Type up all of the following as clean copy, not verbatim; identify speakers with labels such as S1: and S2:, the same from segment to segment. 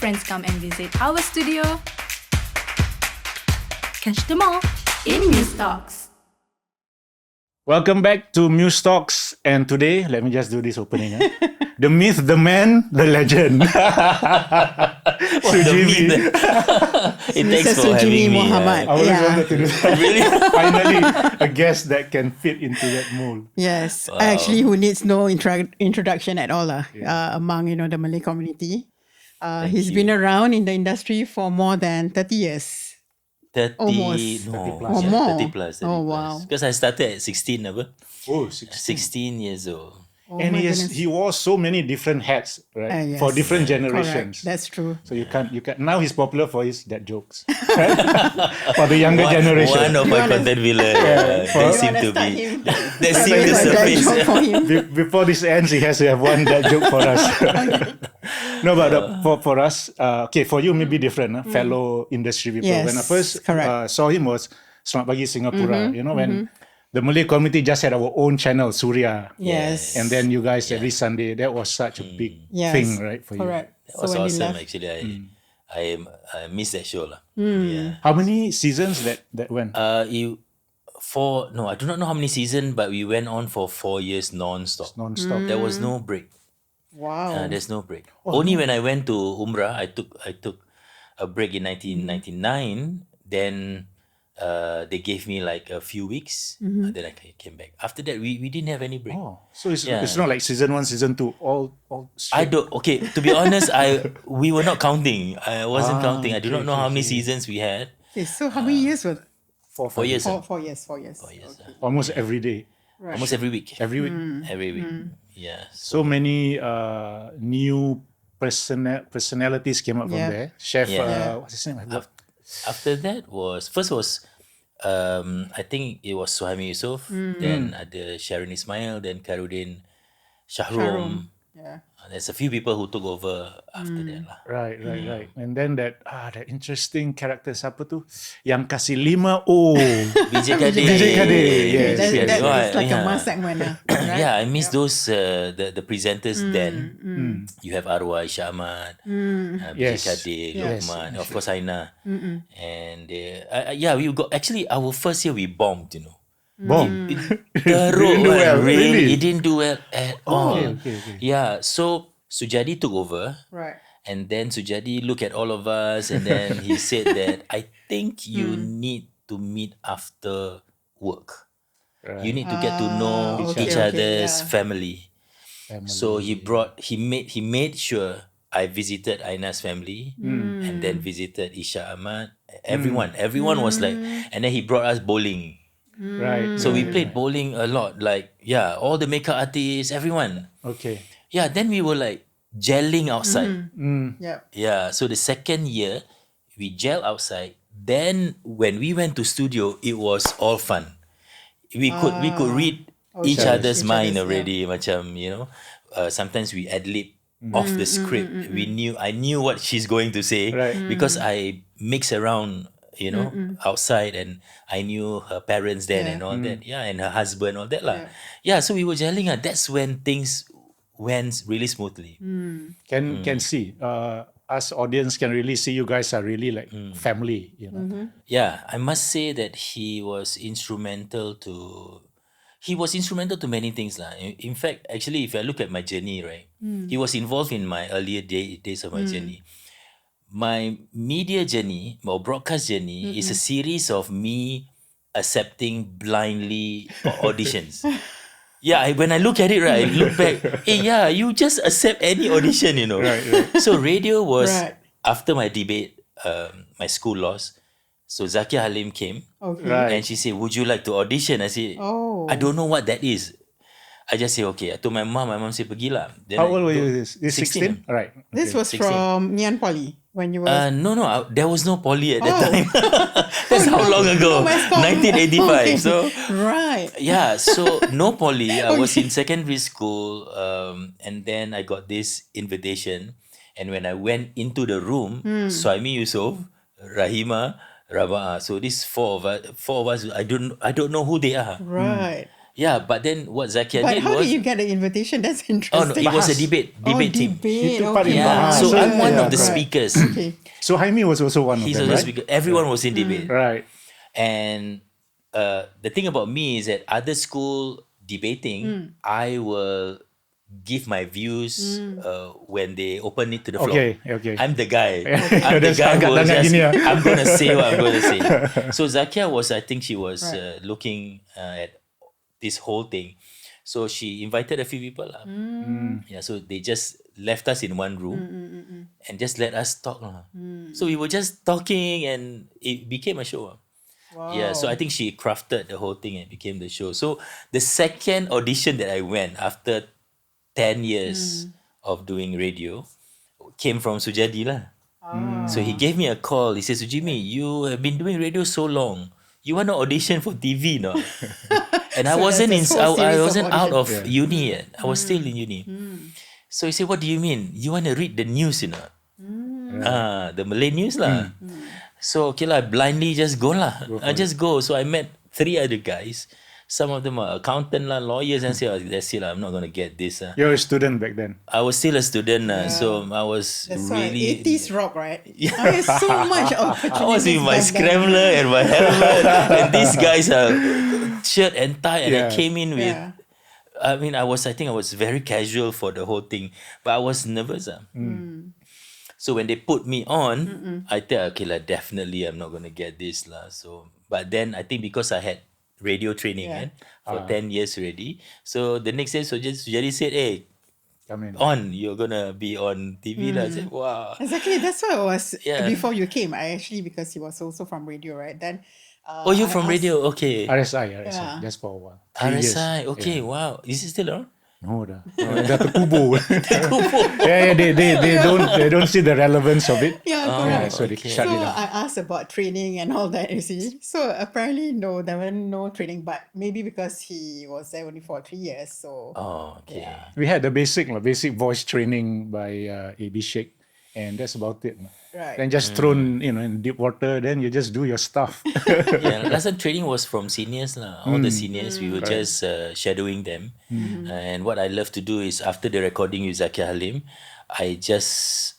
S1: friends come and visit our studio. Catch them all in Musetalks.
S2: Welcome back to Musetalks, and today, let me just do this opening. The myth, the man, the legend. Sujimy.
S3: It takes for
S4: Sujimy
S3: having me.
S4: Mohamad.
S2: I always wanted to do that.
S3: Really?
S2: Finally, a guest that can fit into that mold.
S4: Yes, actually, who needs no introduction at all among the Malay community. He's been around in the industry for more than 30 years.
S3: 30,
S4: Almost.
S3: no,
S2: 30 plus.
S4: Or more.
S3: 30 plus. 30
S4: Oh,
S3: plus.
S4: wow.
S3: Because I started at 16,
S2: Oh, 16.
S3: 16 years old.
S4: Oh,
S2: And
S4: my
S2: he
S4: goodness.
S2: wore so many different hats, right?
S4: Yes.
S2: For different
S4: Correct.
S2: generations.
S4: That's true.
S2: So you can't. Now he's popular for his dad jokes. Right? For the younger generation.
S3: One of my content villain. That seemed to be. That seemed to surface.
S4: for him.
S2: Before this ends, he has to have one dad joke for us. No, but for us, okay, for you maybe different, fellow industry people.
S4: Yes,
S2: When I first
S4: correct.
S2: saw him was Selamat Pagi Singapura. When the Malay community just had our own channel, Surya.
S4: Yes.
S2: And then you guys every Sunday, that was such a big
S4: Yes.
S2: thing, right, for
S4: Correct.
S3: That was
S4: when he
S3: awesome,
S4: left-
S3: actually. I miss that show. Yeah.
S2: you. How many seasons that went?
S3: I do not know how many seasons, but we went on for 4 years non-stop.
S2: Non-stop.
S3: There was no break.
S4: Wow.
S3: There's no break. Only when I went to Umrah, I took a break in 1999. Then they gave me like a few weeks. Then I came back. After that, we didn't have any break.
S2: Oh, so it's not like season 1, season 2, all
S3: I
S2: straight.
S3: don't. Okay, to be honest, we were not counting. I wasn't counting. I do not know how many seasons we had.
S4: Okay, so how many years was it?
S3: 4 years.
S4: 4 years. 4 years.
S3: 4 years.
S2: Almost every day.
S3: Almost every week.
S2: Every week.
S3: Every week. Yeah.
S2: So many new personalities came up from
S4: Yeah.
S2: there. Chef,
S3: Yeah.
S2: what's his name?
S3: After that was I think it was Suhaimi Yusof, then ada Sharon Ismail, then Karudin Shahrum.
S4: Yeah.
S3: There's a few people who took over after that lah.
S2: Right. And then that interesting character siapa tu? Yang kasih 5 O.
S3: BJ Kadir.
S2: BJ Kadir, yes.
S4: That's like a
S3: Yeah.
S4: mass segment. Right?
S3: Yeah, I miss those the presenters then. You have Arwah Isha Ahmad, BJ
S2: Yes.
S3: Kadir,
S2: Yes.
S3: Lokman, of course Aina. And we got actually our first year we bombed,
S2: Bomb.
S3: Teruk,
S2: do well,
S3: really.
S2: really?
S3: It didn't do well at all.
S2: Okay.
S3: Yeah, so Sujadi took over.
S4: Right.
S3: And then Sujadi looked at all of us and then he said that I think you need to meet after work.
S2: Right.
S3: You need to get to know each other's family. So he made sure I visited Aina's family and then visited Isha Ahmad. Everyone was like, and then he brought us bowling.
S2: Right.
S3: So we played bowling a lot, like all the makeup artists, everyone.
S2: Okay.
S3: Yeah, then we were like gelling outside.
S4: Yeah.
S3: Yeah, so the second year we gel outside. Then when we went to studio, it was all fun. We could read each other's mind already. Macam, sometimes we ad-lib off the script. I knew what she's going to say because I mix around, outside, and I knew her parents then and all that. Yeah, and her husband, all that lah. Yeah, so we were gelling. That's when things went really smoothly.
S2: Can see. Us audience can really see you guys are really like family.
S3: Yeah, I must say that he was instrumental to many things lah. In fact, actually, if I look at my journey, right, he was involved in my earlier days of my journey. My media journey, or broadcast journey, is a series of me accepting blindly auditions. Yeah, when I look at it, right, I look back, you just accept any audition,
S2: Right.
S3: So radio was,
S4: Right.
S3: after my debate, my school lost. So Zakia Halim came.
S4: Okay.
S2: Right.
S3: And she said, would you like to audition? I said,
S4: Oh.
S3: I don't know what that is. I just say, okay. I told my mom said, pergilah. Then
S2: How
S3: I
S2: old were
S3: go-
S2: you? 16? Right.
S4: This
S2: Okay.
S4: was
S3: 16.
S4: from Nyan Poly when you were.
S3: No, there was no poly at that time. That's how long ago.
S4: Oh, my God.
S3: 1985.
S4: Okay.
S3: So,
S4: Right.
S3: yeah, so no poly. I was in secondary school, and then I got this invitation. And when I went into the room, Suhaimi Yusof, Rahima, Rabaa. So these four of us, I don't know who they are.
S4: Right.
S3: Yeah, but then what Zakia
S4: But
S3: did
S4: how
S3: was...
S4: did you get the invitation? That's
S3: Oh
S4: interesting.
S3: no, it was a
S2: Bahas.
S3: debate team.
S4: Debate.
S2: He took part in
S4: Okay.
S3: Yeah,
S2: Bahas.
S3: so I'm one
S2: yeah,
S3: of the
S2: correct.
S3: speakers.
S4: Okay.
S2: So Jaime was also one of
S3: He's
S2: them,
S3: also
S2: right?
S3: speaker. Everyone was in debate.
S2: Right.
S3: And the thing about me is that other school debating, I will give my views when they open it to the floor.
S2: Okay.
S3: I'm the guy. I'm the
S2: That's
S3: guy who will
S2: angkat tangan
S3: just,
S2: gini lah.
S3: I'm going to say what I'm going to say. So Zakia was, I think she was looking at this whole thing. So she invited a few people. Yeah, so they just left us in one room and just let us talk. So we were just talking and it became a show.
S4: Wow.
S3: Yeah, so I think she crafted the whole thing and became the show. So the second audition that I went after 10 years of doing radio came from Sujadi lah. So he gave me a call. He says, Sujimi, you have been doing radio so long. You want to audition for TV, no? And I
S4: So
S3: wasn't
S4: that's a whole
S3: I
S4: series of
S3: wasn't out of
S2: auditions.
S3: uni yet. I was still in uni. So he said, what do you mean? You want to read the news, you know? The Malay news lah. So okay lah, blindly just go lah. I just go. So I met 3 other guys. Some of them are accountant lah, lawyers, and say, oh, that's it lah, I'm not gonna get this.
S2: You're a student back then.
S3: I was still a student, so I was
S4: That's why
S3: really...
S4: 80s rock, right? I mean, so much opportunities.
S3: I was with my
S4: back then.
S3: scrambler and my helmet, and these guys are shirt and tie, and I
S2: Yeah.
S3: came in with.
S4: Yeah.
S3: I mean, I think I was very casual for the whole thing, but I was nervous. So when they put me on, I thought, okay lah, definitely I'm not gonna get this lah. So, but then I think because I had radio training for 10 years already, so the next day, so just Sujadi said, hey,
S2: Come in.
S3: you're gonna be on TV lah. I said, wow.
S4: Exactly, that's why I was
S3: Yeah.
S4: before you came. I actually, because he was also from radio, right? Then
S3: Oh, you're
S4: I
S3: from
S4: asked-
S3: radio? Okay.
S2: RSI,
S4: Yeah.
S2: just for a while. 3 years.
S3: RSI, okay, wow. Is it still around?
S2: No, dah terkubur. they don't see the relevance of it.
S4: Yeah,
S3: Oh,
S4: correct.
S2: So they
S3: okay.
S2: shut
S4: So
S2: it down.
S4: I asked about training and all that, you see. So apparently, no, there were no training, but maybe because he was there only for 3 years. So
S3: Oh, okay.
S2: We had the basic voice training by AB Sheikh, and that's about it.
S4: Right.
S2: Then just thrown in deep water, then you just do your stuff.
S3: Yeah, last time training was from seniors lah. All the seniors, we were just shadowing them. And what I love to do is after the recording with Zakia Halim, I just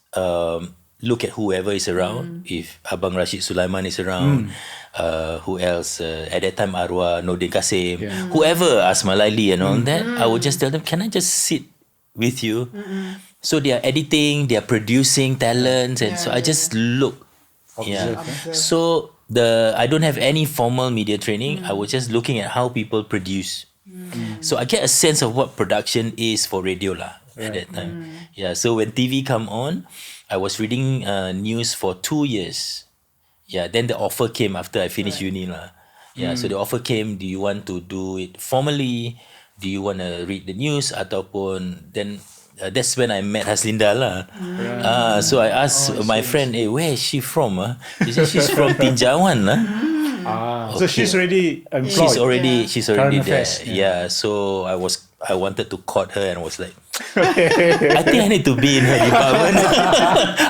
S3: look at whoever is around. If Abang Rashid Sulaiman is around, who else? At that time, Arwah Nordin Kasim, whoever, Asma Laili and all that, I would just tell them, can I just sit with you? So they are editing, they are producing talents, and so I just look.
S2: Observe,
S3: So I don't have any formal media training. I was just looking at how people produce. So I get a sense of what production is for radio lah at that time. Yeah. So when TV come on, I was reading news for 2 years. Yeah. Then the offer came after I finished uni lah. Yeah. So the offer came. Do you want to do it formally? Do you want to read the news ataupun then? That's when I met Haslinda lah. So I asked my friend, hey, where is she from? She said she's from Tinjauan lah.
S2: So she's already employed.
S3: She's already
S2: Current
S3: there.
S2: affairs,
S3: Yeah. So I wanted to court her and was like, I think I need to be in her department.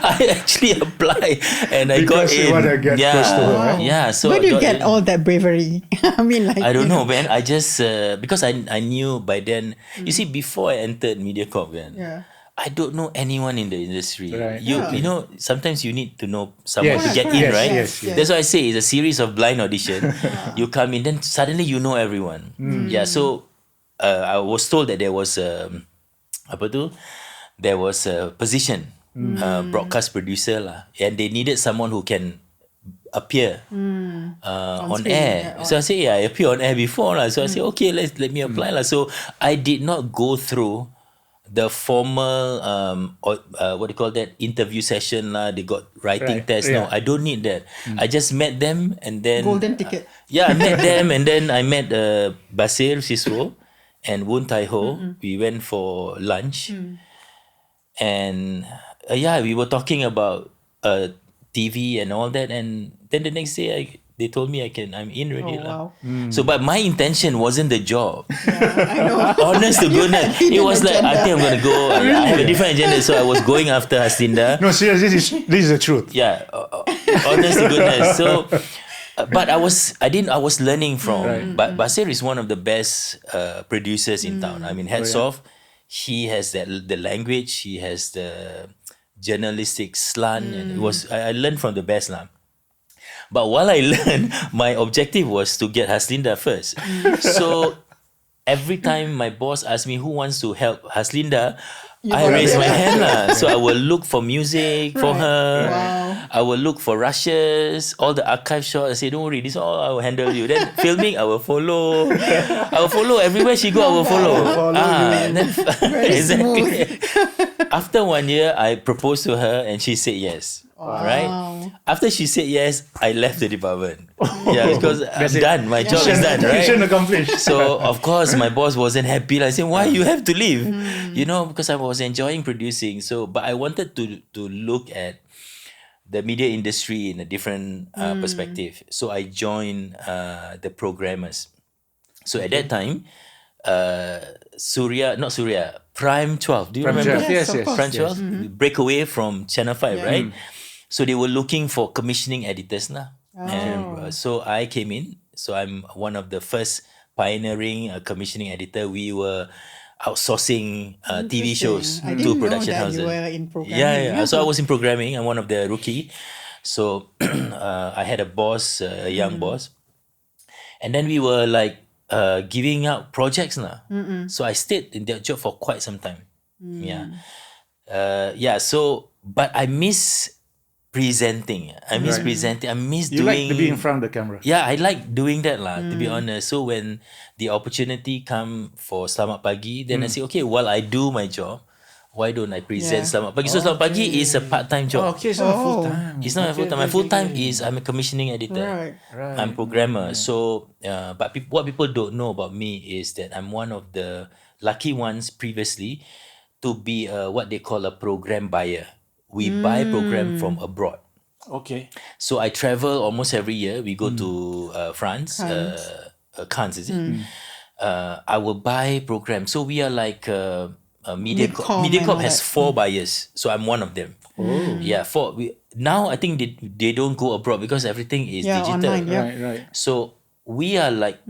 S3: I actually applied and I got
S2: Because you
S3: in.
S2: wanna get close to her, eh?
S3: Yeah. So
S4: where
S3: I
S4: do you
S3: got
S4: get
S3: in.
S4: all that bravery? I mean, like
S3: I don't
S4: you
S3: know, man. I just because I knew by then. You see, before I entered MediaCorp, man,
S4: Yeah.
S3: I don't know anyone in the industry.
S2: Right.
S3: You know, sometimes you need to know someone
S2: Yes.
S3: to get in,
S2: Yes,
S3: right?
S2: yes,
S4: yes.
S3: That's why I say it's a series of blind audition. You come in, then suddenly you know everyone. Yeah. So I was told that there was there was a position, broadcast producer lah, and they needed someone who can appear on
S4: screen,
S3: air.
S4: yeah,
S3: So I said, yeah, I appeared on air before lah. So I said, okay, let me apply lah. So I did not go through the formal what do you call that, interview session lah. They got writing
S2: Right,
S3: test. No,
S2: yeah.
S3: I don't need that. I just met them and then
S4: golden ticket.
S3: yeah, I met them and then I met Basir Sisro and Woon Tai Ho. We went for lunch and yeah, we were talking about TV and all that, and then the next day they told me I'm in already lah.
S4: Wow.
S3: So but my intention wasn't the job.
S4: I know.
S3: Honest to goodness, it
S4: hidden
S3: was like I think I'm gonna go. I have a different agenda, so I was going after Haslinda.
S2: No, seriously, this is the truth.
S3: Yeah, honest to goodness. So but I was learning from. But Basir is one of the best producers in town. I mean, hats off. He has the language. He has the journalistic slant, and I learned from the best lah. But while I learned, my objective was to get Haslinda first. So every time my boss asked me who wants to help Haslinda, I raise my hand lah. So I will look for music for her.
S4: Wow.
S3: I will look for rushes, all the archive shots. I say, don't worry, this all I will handle you. Then filming, I will follow. I will follow everywhere she go. I will follow. And then exactly. After 1 year, I proposed to her and she said yes. Right? After she said yes, I left the department. Yeah, because I'm done. My job is done, right?
S2: Mission accomplished.
S3: So, of course, my boss wasn't happy. I said, why you have to leave? You know, because I was enjoying producing. So, but I wanted to look at the media industry in a different perspective. So, I joined the programmers. So, at that time, Prime 12. Do you remember?
S2: 12, yes,
S4: of
S2: yes.
S4: course.
S3: Prime 12? Break away from Channel 5, right? So they were looking for commissioning editors now. And so I came in. So I'm one of the first pioneering commissioning editor. We were outsourcing TV shows
S4: I
S3: to
S4: didn't
S3: production
S4: know that
S3: houses.
S4: you were in programming.
S3: Yeah. So I was in programming. I'm one of the rookie. So I had a boss, a young boss. And then we were like giving out projects now. So I stayed in that job for quite some time. So, but I miss presenting. I miss presenting. I miss
S2: You
S3: doing...
S2: like to be in front of the camera.
S3: Yeah, I like doing that lah, to be honest. So when the opportunity come for Selamat Pagi, then I say, okay, while I do my job, why don't I present Selamat Pagi? So Selamat Pagi is a part-time job.
S2: Okay, it's not full-time.
S3: It's not a full-time. My full-time is I'm a commissioning editor.
S4: Right.
S3: I'm programmer. So, but what people don't know about me is that I'm one of the lucky ones previously to be what they call a program buyer. We buy program from abroad.
S2: Okay.
S3: So I travel almost every year. We go to France, Cannes, is it? I will buy programs. So we are like MediaCorp.
S4: Midcom and
S3: MediaCorp
S4: all
S3: has
S4: that.
S3: 4 buyers. So I'm one of them. Yeah, 4. Now I think they don't go abroad because everything is digital.
S4: Online,
S2: Right.
S3: So we are like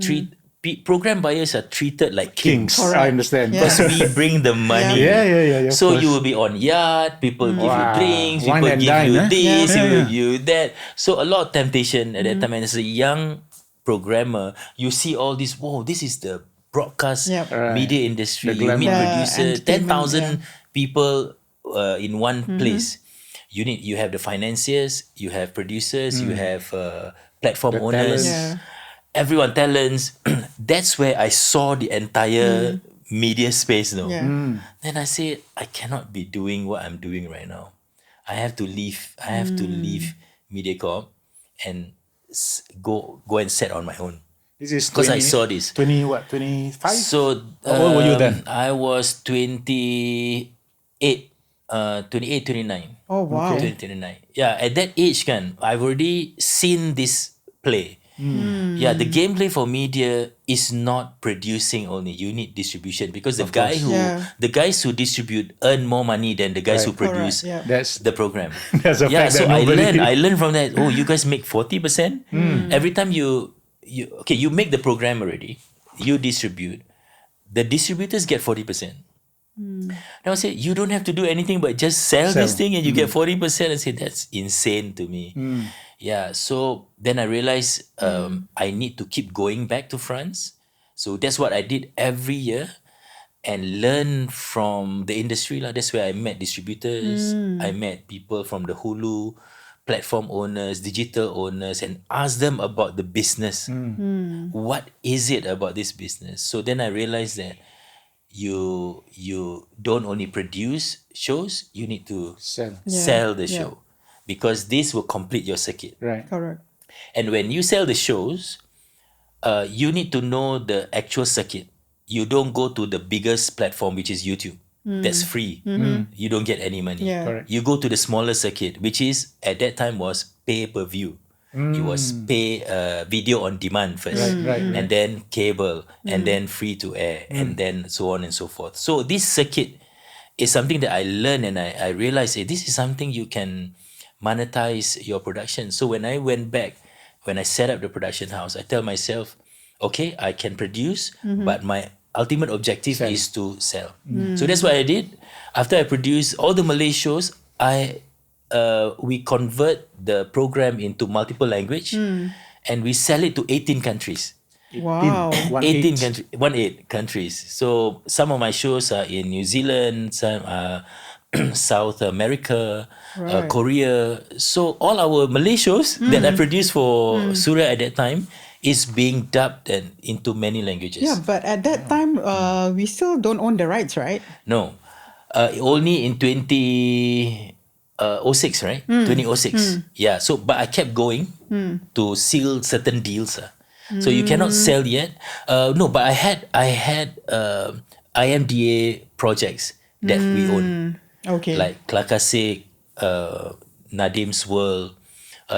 S3: program buyers are treated like kings.
S2: Kings. I understand.
S3: Because we bring the money.
S2: Yeah. of
S3: So
S2: course.
S3: you will be on yacht, people give you
S2: Wow.
S3: drinks,
S2: Wine
S3: people
S2: and
S3: give
S2: dine,
S3: you
S2: eh?
S3: this,
S2: Yeah.
S3: give you that. So a lot of temptation at that time. And as a young programmer, you see all this, whoa, this is the broadcast media industry.
S2: The
S3: You meet
S2: glamour.
S3: producers,
S4: entertainment,
S3: 10,000 people in one place. You have the financiers, you have producers, you have platform
S2: The
S3: owners.
S2: talents.
S3: Everyone talents. That's where I saw the entire media space now. Then I said, I cannot be doing what I'm doing right now. I have to leave. I have to leave MediaCorp and go and set on my own.
S2: This is
S3: Because I saw this.
S2: 25?
S3: So
S2: How old were you then?
S3: I was 28, 29.
S4: Oh, wow.
S3: 29. Yeah, at that age kan, I've already seen this play. Yeah, the gameplay for media is not producing only. You need distribution because the guys who distribute earn more money than the guys who produce
S4: Correct,
S2: That's
S3: the program.
S2: That's a fact
S3: So
S2: that
S3: I
S2: nobody-
S3: learned from that. Oh, you guys make 40%. Every time you make the program already, you distribute. The distributors get 40%. Now I say you don't have to do anything but just sell this thing and you get 40%. I say that's insane to me. Yeah, so then I realized I need to keep going back to France. So that's what I did every year and learn from the industry lah. That's where I met distributors. I met people from the Hulu, platform owners, digital owners, and asked them about the business. What is it about this business? So then I realized that you don't only produce shows, you need to sell the show. Because this will complete your circuit.
S2: Right.
S4: Correct.
S3: And when you sell the shows, you need to know the actual circuit. You don't go to the biggest platform, which is YouTube. That's free. You don't get any money.
S4: Yeah.
S2: Correct.
S3: You go to the smaller circuit, which is at that time was pay-per-view. It was pay video on demand first.
S2: Right.
S3: And then cable. And then free to air. And then so on and so forth. So this circuit is something that I learned and I realized this is something you can monetize your production. So when I went back, when I set up the production house, I tell myself, okay, I can produce, but my ultimate objective is to sell. So that's what I did. After I produced all the Malay shows, we convert the program into multiple language, and we sell it to 18 countries.
S4: Wow.
S3: 18 countries. So some of my shows are in New Zealand, some are South America, Korea. So all our Malay shows that I produced for Surya at that time is being dubbed into many languages.
S4: Yeah, but at that time, we still don't own the rights, right?
S3: No, only in 2006, right? 2006. Yeah. So, but I kept going to seal certain deals. So you cannot sell yet. No, but I had IMDA projects that we own.
S4: Okay.
S3: Like Klakasik, Nadim's World.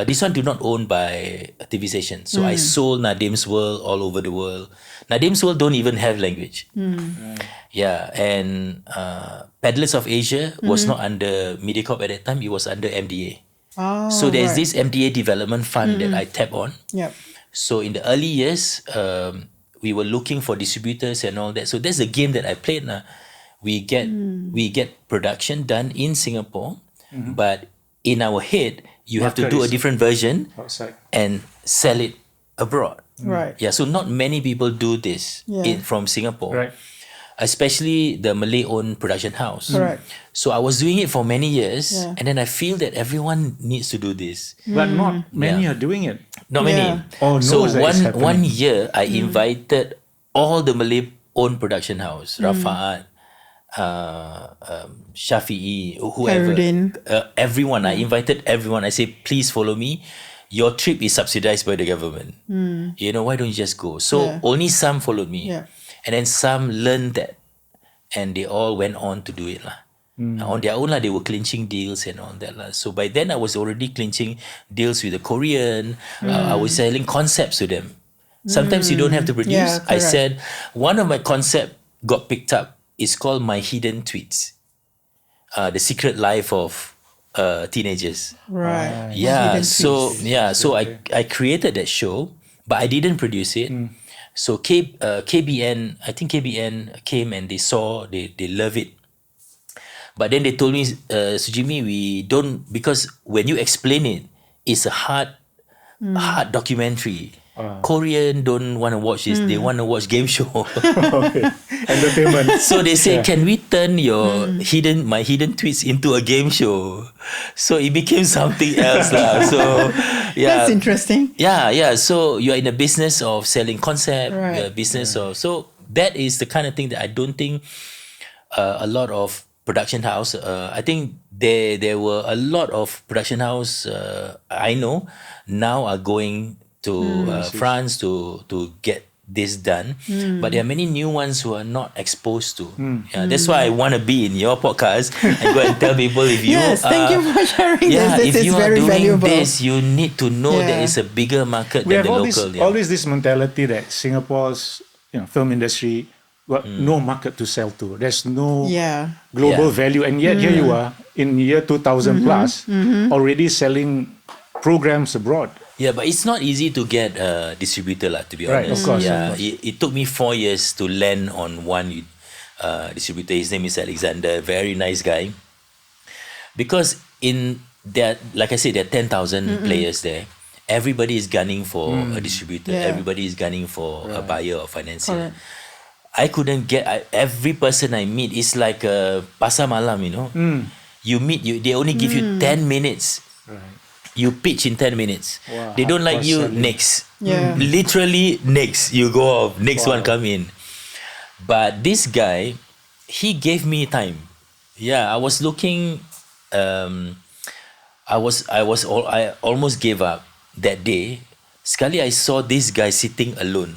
S3: This one do not own by TV station. So I sold Nadim's World all over the world. Nadim's World don't even have language. Yeah, and Peddlers of Asia was not under MediaCorp at that time. It was under MDA.
S4: Oh,
S3: So there's this MDA development fund that I tap on.
S4: Yep.
S3: So in the early years, we were looking for distributors and all that. So that's the game that I played. We get production done in Singapore, but in our head, you have to do a different version
S2: outside
S3: and sell it abroad.
S4: Right.
S3: Yeah, so not many people do this from Singapore.
S2: Right.
S3: Especially the Malay-owned production house.
S4: Correct.
S3: So I was doing it for many years, and then I feel that everyone needs to do this.
S2: But not many are doing it.
S3: Not many.
S4: Yeah.
S2: Or
S3: So
S2: knows that it's happening.
S3: one year, I invited all the Malay-owned production house, Rafa'at, Shafi'i, whoever,
S4: Khairuddin.
S3: everyone. I invited everyone. I say, please follow me. Your trip is subsidized by the government. You know, why don't you just go? So only some followed me.
S4: Yeah.
S3: And then some learned that. And they all went on to do it. On their own, they were clinching deals and all that. So by then, I was already clinching deals with the Korean. I was selling concepts to them. Sometimes you don't have to produce.
S4: Yeah,
S3: I
S4: correct.
S3: said, one of my concept got picked up. It's called My Hidden Tweets. The secret life of teenagers.
S4: Right.
S3: Yeah.
S4: Hidden
S3: So
S4: tweets.
S3: so I created that show, but I didn't produce it. So KBN, I think KBN came and they saw, they love it. But then they told me, Sujimy, we don't, because when you explain it, it's a hard documentary. Korean don't want to watch this. They want to watch game show.
S2: Okay. Entertainment.
S3: So they say, can we turn your my hidden tweets into a game show? So it became something else. So yeah.
S4: That's interesting.
S3: Yeah. So you're in the business of selling concept,
S4: Right.
S3: you're a business of, so that is the kind of thing that I don't think a lot of production house, I think there were a lot of production house I know now are going to France to get this done, but there are many new ones who are not exposed to. Yeah, that's why I want to be in your podcast and go and tell people, if you
S4: Yes, thank you for sharing
S3: yeah,
S4: this. This
S3: if
S4: is
S3: you are
S4: very
S3: doing
S4: valuable.
S3: this, you need to know
S4: Yeah.
S3: there is a bigger market
S2: We
S3: than
S2: have
S3: the local.
S2: always this mentality that Singapore's film industry got no market to sell to. There's no global
S3: Yeah.
S2: value, and yet here you are in year 2000 plus already selling programs abroad.
S3: Yeah, but it's not easy to get a distributor, to be
S2: Right,
S3: honest.
S2: of course,
S3: Yeah,
S2: of course.
S3: It took me 4 years to land on one distributor. His name is Alexander, very nice guy. Because in there, like I said, there are 10,000 players there. Everybody is gunning for a distributor.
S4: Yeah.
S3: Everybody is gunning for a buyer or financier.
S4: Correct.
S3: I couldn't get every person I meet is like a pasar malam, you know. You meet they only give you 10 minutes.
S2: Right.
S3: You pitch in 10 minutes.
S2: Wow,
S3: They don't like
S2: hardcore
S3: you,
S2: selling.
S3: next.
S4: Yeah.
S3: Literally next. You go off, next one come in. But this guy, he gave me time. Yeah, I was looking, I almost gave up that day. Sekali I saw this guy sitting alone.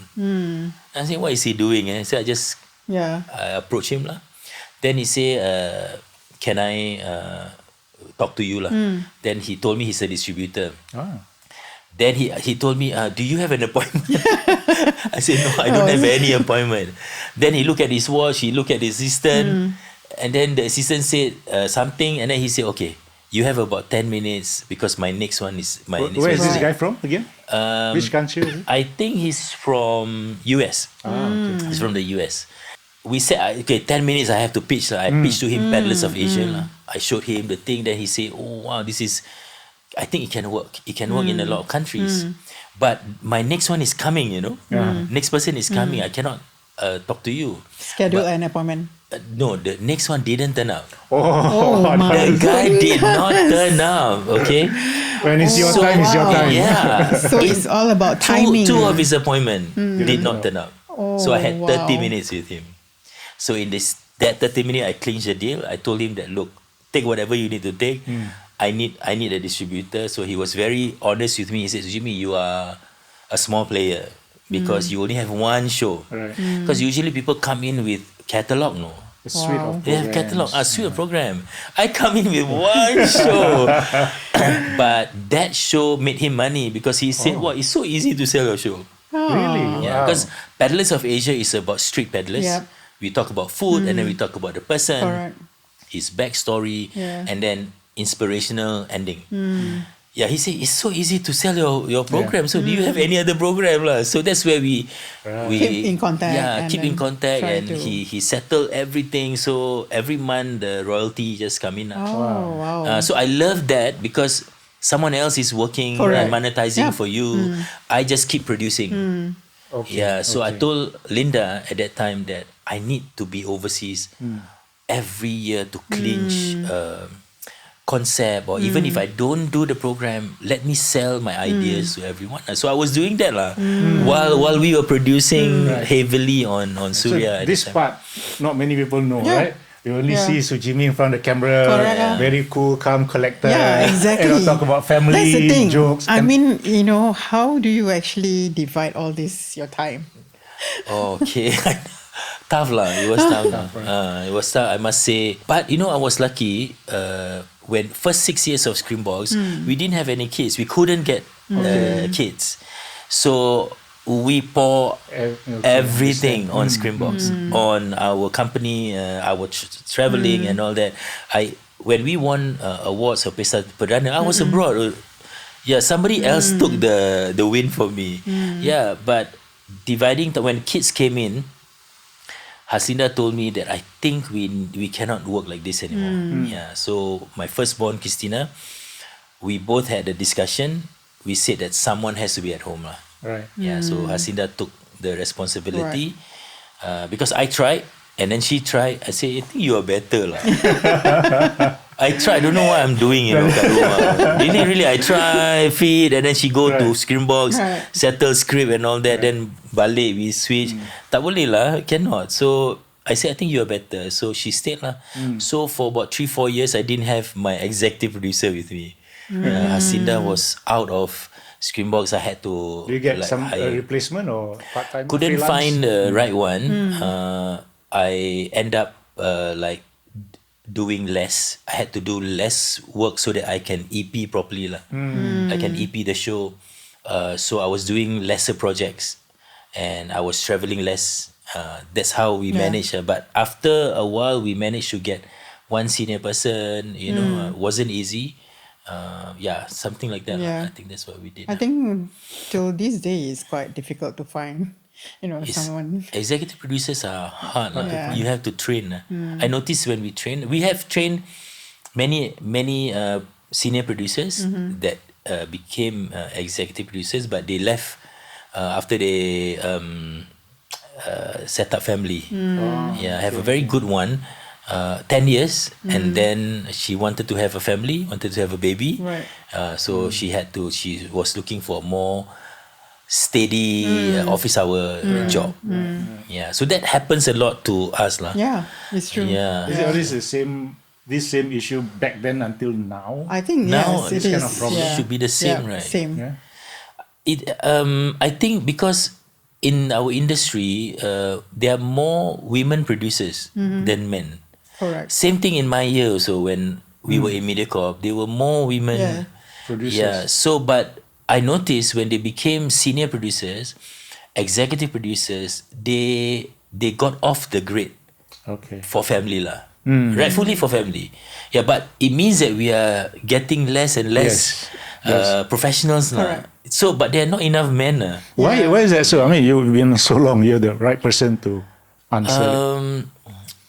S3: I said, what is he doing? So I just I approached him lah. Then he say, can I talk to you lah? Then he told me he's a distributor. Then he told me, do you have an appointment? I said, no, I don't have any appointment. Then he looked at his watch, he looked at the assistant, and then the assistant said something, and then he said, okay, you have about 10 minutes because my next one is my next
S2: Where is
S3: one
S2: this guy from again? Which country is it?
S3: I think he's from US.
S2: Okay.
S3: He's from the US. We said, okay, 10 minutes I have to pitch. I pitched to him Paddlers of Asia. I showed him the thing, then he said, oh wow, this is, I think it can work. It can work in a lot of countries. But my next one is coming, you know. Next person is coming. I cannot talk to you.
S4: Schedule an appointment.
S3: No, the next one didn't turn up.
S4: Oh my
S3: The guy did not turn up, okay?
S2: When it's your time, it's your time.
S3: Yeah.
S4: So it's all about timing.
S3: Two of his appointment did not turn up. So I had 30
S4: wow.
S3: minutes with him. So in that 30 minutes, I clinched the deal. I told him that, look, take whatever you need to take. I need a distributor. So he was very honest with me. He said, Sujimy, you are a small player because you only have one show.
S2: Right.
S3: Because usually people come in with catalog, no?
S2: A suite of
S3: They have
S2: programs.
S3: catalog, a suite of program. I come in with one show. But that show made him money because he said, wow, it's so easy to sell your show.
S2: Really?
S3: Yeah,
S2: Wow.
S3: because Paddlers of Asia is about street paddlers.
S4: Yep.
S3: We talk about food and then we talk about the person,
S4: Correct.
S3: his backstory,
S4: Yeah.
S3: and then inspirational ending. Yeah, he said it's so easy to sell your program. So do you have any other program lah? So that's where we
S4: Keep in contact
S3: Yeah,
S4: and
S3: keep in
S4: then
S3: contact,
S4: try
S3: and
S4: to-
S3: he settled everything. So every month the royalty just come in.
S4: Oh, wow.
S3: So I love that because someone else is working
S4: Correct.
S3: and monetizing
S4: Yep.
S3: for you. I just keep producing.
S2: Okay.
S3: Yeah, so I
S2: okay.
S3: told Linda at that time that I need to be overseas every year to clinch concept, or even if I don't do the program, let me sell my ideas to everyone. So I was doing that lah, while we were producing heavily on
S2: So
S3: Surya. at
S2: this
S3: the time.
S2: part, not many people know,
S4: Yeah.
S2: right? You only
S4: Yeah.
S2: see Sujimy in front of the camera,
S4: Correct.
S2: very cool, calm, collected.
S4: Yeah, exactly.
S2: And talk about family,
S4: That's the thing.
S2: jokes.
S4: I
S2: and-
S4: mean, how do you actually divide all this, your time?
S3: Okay. Tough lah. It was tough. It was tough, I must say. But I was lucky. When first 6 years of Screambox, we didn't have any kids. We couldn't get kids, so we pour everything on Screambox, on our company, our traveling and all that. When we won awards of Pesta Perdana, I was abroad. Yeah, somebody else took the win for me. Yeah, but dividing when kids came in, Hasinda told me that I think we cannot work like this anymore. Yeah, so my firstborn Christina, we both had a discussion. We said that someone has to be at home lah.
S2: Right.
S3: Yeah, so Hasinda took the responsibility because I tried and then she tried. I said, I think you are better lah. I tried. I don't know what I'm doing, kat rumah. Really, I try, feed, and then she go to Screambox, settle script and all that. Then balik, we switch. Tak boleh lah, cannot. So I said, I think you are better. So she stayed lah. So for about 3-4 years, I didn't have my executive producer with me. Hasinda was out of Screambox. I had to.
S2: Do you get some
S3: hire.
S2: replacement or part-time?
S3: Couldn't
S2: freelance?
S3: find the right one. I end up doing less. I had to do less work so that I can EP properly lah. I can EP the show. So I was doing lesser projects and I was traveling less. That's how we managed. But after a while, we managed to get one senior person. Wasn't easy. Something like that.
S4: Yeah.
S3: I think that's what we did.
S4: I think till this day it's quite difficult to find, someone.
S3: Executive producers are hard. lah.
S4: Yeah.
S3: You have to train. I noticed when we train, we have trained many senior producers that became executive producers, but they left after they set up family. I have a very good one. 10 years and then she wanted to have a family, wanted to have a baby.
S4: Right.
S3: So she was looking for more steady office hour job. Yeah. So that happens a lot to us lah.
S4: Yeah, it's true.
S3: Yeah.
S2: Is it always this same issue back then until now?
S4: I think
S3: Now
S4: yes, it
S2: this
S4: is.
S2: kind of problem
S3: should be the same,
S4: Yeah,
S3: right?
S4: Same.
S2: Yeah.
S3: I think because in our industry, there are more women producers than men.
S4: Correct.
S3: Same thing in my year also when we were in MediaCorp. There were more women.
S4: Yeah.
S2: Producers.
S3: Yeah. So, but I noticed when they became senior producers, executive producers, they got off the grid
S2: Okay.
S3: for family lah. rightfully for family. Yeah, but it means that we are getting less and less professionals now. So, but there are not enough men.
S2: Why is that so? I mean, you've been so long. You're the right person to answer.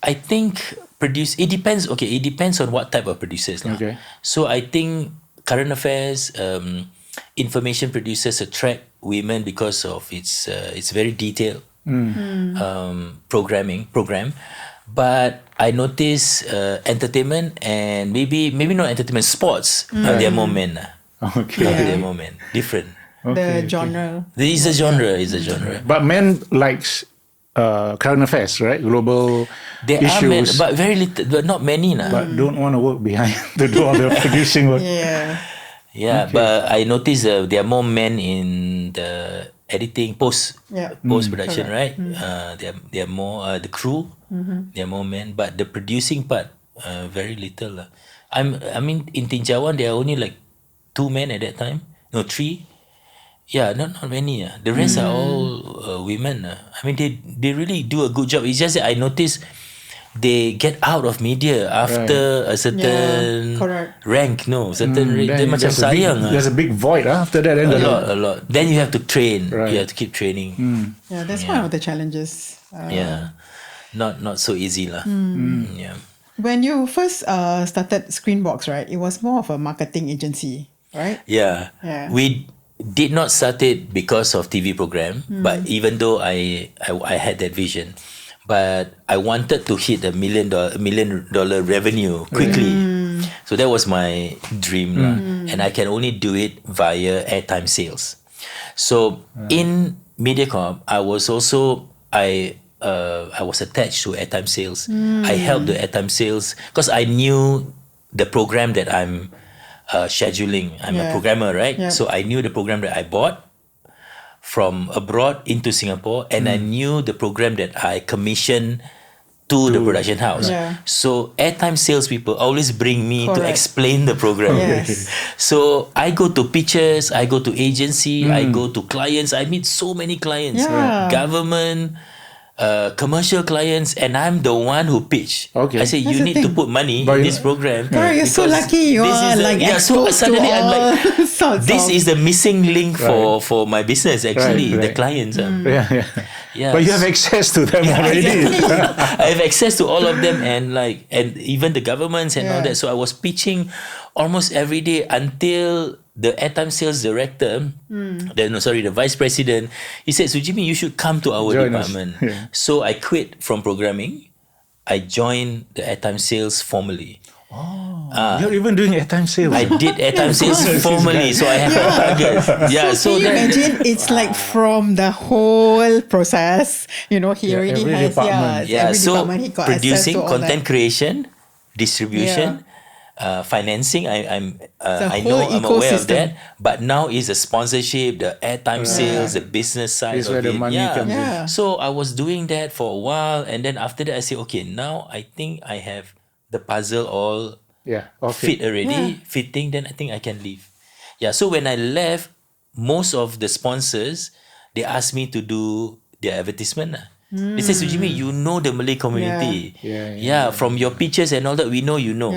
S3: I think it depends. Okay, it depends on what type of producers.
S2: Okay.
S3: So I think current affairs, information producers attract women because of it's very detailed program. But I notice entertainment and maybe not entertainment, sports. There are more men.
S2: Okay.
S3: There are more men. Different.
S4: The genre.
S3: There is a genre. Is a genre.
S2: But men likes current affairs, right? Global
S3: There
S2: issues.
S3: are men, but very little, but not many.
S2: But don't want to work behind to do all the producing work.
S3: Yeah, but I noticed there are more men in the editing post production, right? There are more the crew. There are more men, but the producing part very little. I mean in Tinjauan there are only like 2 men at that time. No, 3. Yeah, not many. The rest are all women. I mean they really do a good job. It's just that I noticed they get out of media after a certain rank. No, certain rank. Then macam sayang.
S2: There's a big void after that. Then
S3: a lot. Then you have to train. You have to keep training.
S4: Yeah, that's one of the challenges.
S3: Not so easy lah. Yeah.
S4: When you first started Screenbox, right? It was more of a marketing agency, right?
S3: Yeah. We did not start it because of TV program, but even though I had that vision, but I wanted to hit $1 million revenue quickly. So that was my dream lah. And I can only do it via airtime sales. So in MediaCorp, I was attached to airtime sales. I helped the airtime sales because I knew the program that I'm scheduling. I'm a programmer, right? So I knew the program that I bought from abroad into Singapore, and I knew the program that I commissioned to the production house. So airtime salespeople always bring me to explain the program. So I go to pitches, I go to agency, I go to clients. I meet so many clients, government, commercial clients, and I'm the one who pitch. I say you need to put money in this program.
S4: You're so lucky. You are like
S3: so suddenly I'm like, this
S4: sorts
S3: is the missing link for my business actually. The clients.
S2: But you have access to them already.
S3: I have access to all of them and even the governments and all that. So I was pitching almost every day until the airtime sales director, the vice president, he said, Sujimy, you should come to our department. So I quit from programming. I joined the airtime sales formally.
S2: You're even doing airtime sales.
S3: I did airtime sales formally, so I have a target.
S4: So can you imagine? It's like from the whole process. He already has every
S3: so
S4: department he got
S3: producing,
S4: access to
S3: content creation, distribution, financing. I'm aware of that. But now is the sponsorship, the airtime sales, the business side
S2: This is
S3: of
S2: where
S3: it.
S2: the money comes in.
S3: So I was doing that for a while, and then after that I said, okay, now I think I have the puzzle all fit already, fitting. Then I think I can leave. So when I left, most of the sponsors, they asked me to do their advertisement. They said, Sujimy, you know the Malay community. From your pictures and all that, we know you know.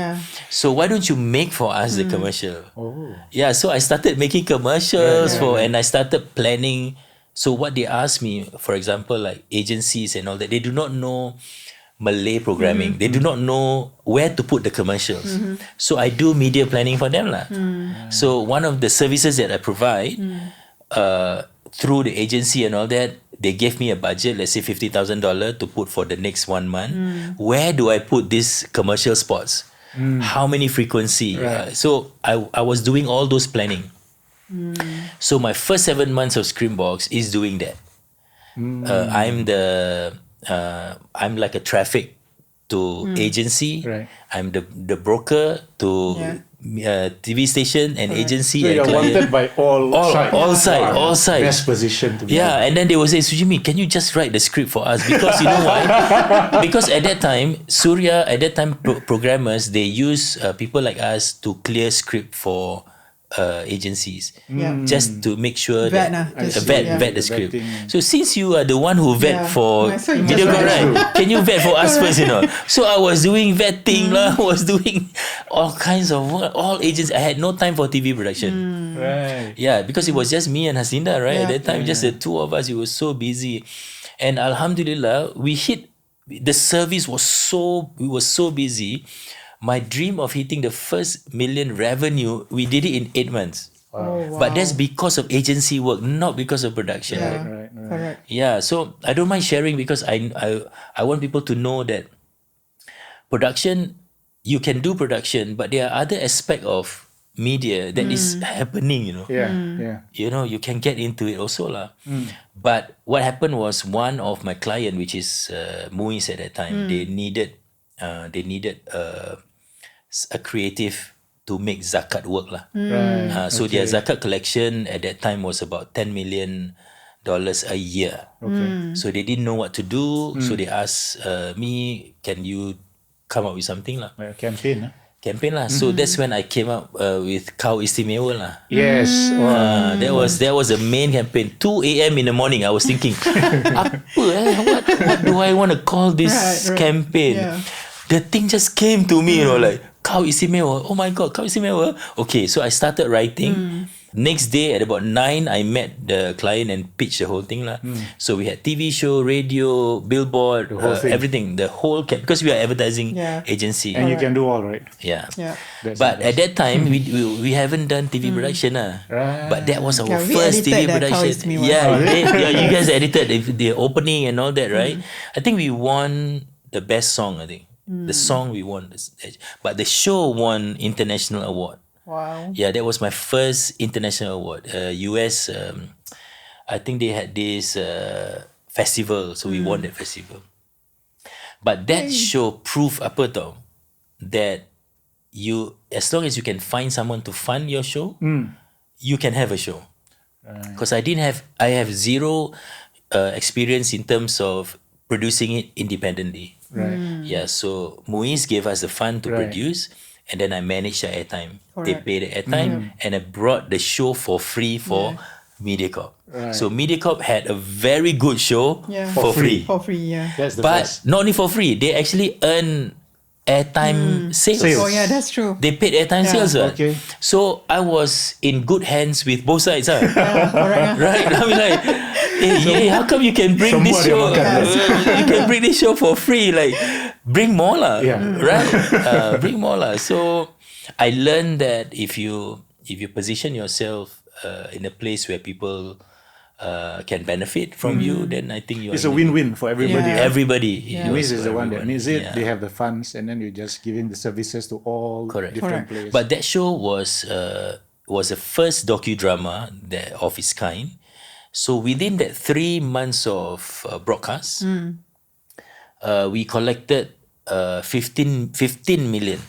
S3: So why don't you make for us the commercial? So I started making commercials and I started planning. So what they asked me, for example, like agencies and all that, they do not know Malay programming. They do not know where to put the commercials. So I do media planning for them. So one of the services that I provide through the agency and all that, they gave me a budget, let's say $50,000 to put for the next 1 month. Where do I put these commercial spots? How many frequency? So I was doing all those planning. So my first 7 months of Screenbox is doing that. I'm like a traffic to agency. I'm the broker to TV station and agency.
S2: So
S3: and
S2: you're wanted by all
S3: sides.
S2: Best position to be.
S3: And then they will say, Sujimy, can you just write the script for us? Because you know why? Because at that time, programmers, they use people like us to clear script for agencies
S4: Yeah.
S3: just to make sure
S4: Vet
S3: that
S4: lah, just-
S3: vet
S4: yeah.
S3: vet the
S2: The
S3: script.
S2: vetting.
S3: So since you are the one who vet
S4: Yeah.
S3: for
S4: So you
S3: video
S4: must
S3: call,
S4: vet.
S3: right? Can you vet for us first? So I was doing vetting lah. Was doing all kinds of work. All agents. I had no time for TV production.
S2: Right.
S3: Yeah, because it was just me and Hasinda, right? At
S4: Yeah.
S3: that time, just the two of us. We were so busy, and Alhamdulillah, we hit. The service was we were so busy. My dream of hitting the first million revenue, we did it in 8 months.
S4: Oh, wow.
S3: But that's because of agency work, not because of production.
S4: Yeah.
S2: Right.
S4: Correct.
S3: Yeah, so I don't mind sharing because I want people to know that production, you can do production, but there are other aspect of media that is happening,
S2: Yeah.
S3: you can get into it also lah. But what happened was one of my client, which is Muiz at that time, they needed a creative to make zakat work lah.
S2: Right.
S3: So their zakat collection at that time was about $10 million a year.
S2: Okay.
S3: So they didn't know what to do. So they asked me, can you come up with something lah?
S2: Like a campaign.
S3: Campaign lah. So that's when I came up with Kau Istimewa lah.
S2: Yes. Wow.
S3: That was the main campaign. 2 a.m. in the morning, I was thinking, what do I want to call this
S4: Right.
S3: campaign?
S4: Yeah.
S3: The thing just came to me, like Kau Istimewa. Oh my God, Kau Istimewa. Okay, so I started writing. Next day at about 9, I met the client and pitched the whole thing lah. So we had TV show, radio, billboard,
S2: whole thing.
S3: everything. The whole because we are advertising
S4: Yeah.
S3: agency.
S2: And you can do all right.
S3: Yeah.
S4: Yeah.
S2: That's
S3: But
S2: the
S3: at that time, we haven't done TV production lah.
S2: Right.
S3: But that was our
S4: Yeah, we
S3: first TV
S4: edited that Kau
S3: production.
S4: Istimewa.
S3: Yeah, you guys edited the opening and all that, right? I think we won the best song. I think the song we won, but the show won international award.
S4: Wow.
S3: Yeah, that was my first international award. US, I think they had this festival, so we won that festival. But that show proved apa tau, that you, as long as you can find someone to fund your show, you can have a show. Because I have zero experience in terms of producing it independently.
S2: Right.
S3: Yeah, so Muiz gave us the fund to
S2: Right.
S3: produce, and then I managed the airtime. They
S4: Correct.
S3: pay the airtime, and I brought the show for free for MediaCorp.
S2: Right.
S3: So MediaCorp had a very good show
S4: Yeah.
S3: for free.
S4: For free, yeah.
S2: That's the
S3: But
S2: best.
S3: not only for free, they actually earn airtime sales.
S2: Sales.
S4: Oh, yeah, that's true.
S3: They paid airtime
S4: Yeah.
S3: sales. Right?
S2: Okay.
S3: So I was in good hands with both sides.
S4: Yeah, correct.
S3: Right? I mean, like, hey, how come you can bring this
S2: Semua dia
S3: show?
S2: makan.
S3: You can bring this show for free. Like, bring more lah.
S2: Yeah.
S3: Right? Bring more lah. So I learned that if you position yourself in a place where people can benefit from you, then I think you
S2: It's
S3: are
S2: a win-win for everybody.
S4: Yeah.
S2: right?
S3: everybody.
S2: Muiz is the one that
S3: Everyone.
S2: needs it.
S3: Yeah.
S2: They have the funds, and then you're just giving the services to all
S3: Correct.
S2: different
S4: Correct.
S2: players.
S3: But that show was the first docudrama of its kind. So within that 3 months of broadcast, we collected 15 million.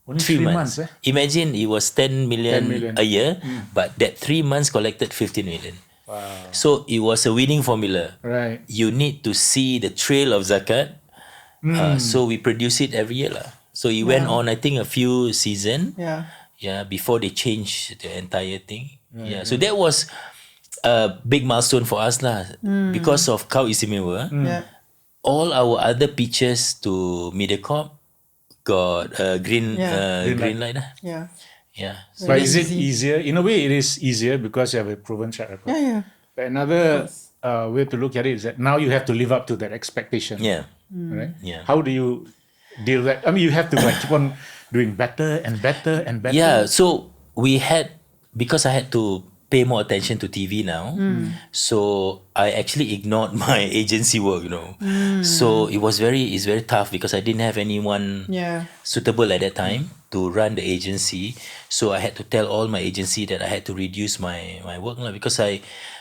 S2: Only 3 months, eh?
S3: Imagine it was 10 million,
S2: 10 million.
S3: a year, but that 3 months collected 15 million.
S2: Wow.
S3: So it was a winning formula.
S2: Right.
S3: You need to see the trail of zakat. So we produce it every year lah. So it went on, I think, a few seasons.
S4: Yeah.
S3: Yeah, before they changed the entire thing. Yeah, so that was a big milestone for us lah. Because of Kau Istimewa,
S4: Yeah.
S3: all our other pitches to MediaCorp got green
S4: Yeah.
S3: green light lah.
S4: Yeah.
S3: Yeah. So
S2: But is
S4: Very
S2: it
S4: easy.
S2: easier? In a way, it is easier because you have a proven track record.
S4: Yeah, yeah.
S2: But another way to look at it is that now you have to live up to that expectation.
S3: yeah.
S2: Right?
S3: Yeah.
S2: How do you deal with that? I mean, you have to like keep on doing better and better and better.
S3: Yeah, so because I had to pay more attention to TV now, so I actually ignored my agency work, So it's very tough because I didn't have anyone
S4: Yeah.
S3: suitable at that time to run the agency. So I had to tell all my agency that I had to reduce my work lah, because